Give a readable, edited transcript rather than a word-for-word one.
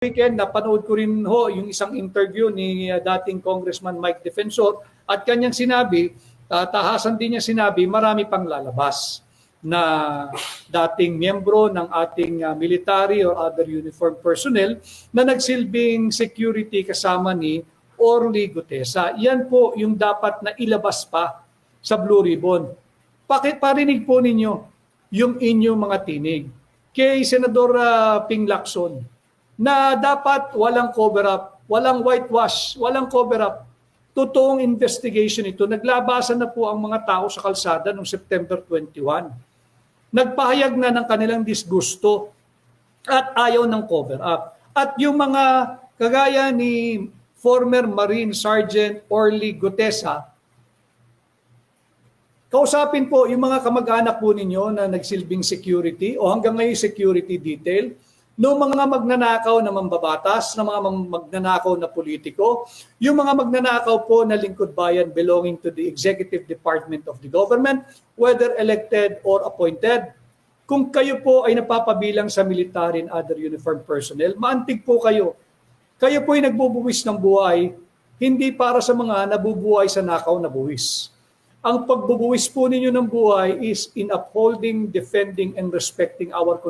weekend, napanood ko rin ho yung isang interview ni dating Congressman Mike Defensor at kanyang sinabi, tahasan din niya sinabi, marami pang lalabas na dating miyembro ng ating military or other uniformed personnel na nagsilbing security kasama ni Orly Gutesa. Yan po yung dapat na ilabas pa sa Blue Ribbon. Parinig po ninyo yung inyong mga tinig kay Senador Ping Lacson na dapat walang cover-up, walang whitewash, walang cover-up. Totoong investigation ito. Naglabasan na po ang mga tao sa kalsada noong September 21. Nagpahayag na ng kanilang disgusto at ayaw ng cover-up. At yung mga kagaya ni former Marine Sergeant Orly Gutesa, kausapin po yung mga kamag-anak po ninyo na nagsilbing security o hanggang ngayon security detail, no mga magnanakaw na mambabatas, na mga magnanakaw na politiko, yung mga magnanakaw po na lingkod bayan belonging to the executive department of the government, whether elected or appointed, kung kayo po ay napapabilang sa military and other uniformed personnel, maantig po kayo. Kayo po ay nagbubuwis ng buhay, hindi para sa mga nabubuhay sa nakaw na buwis. Ang pagbubuwis po ninyo ng buhay is in upholding, defending, and respecting our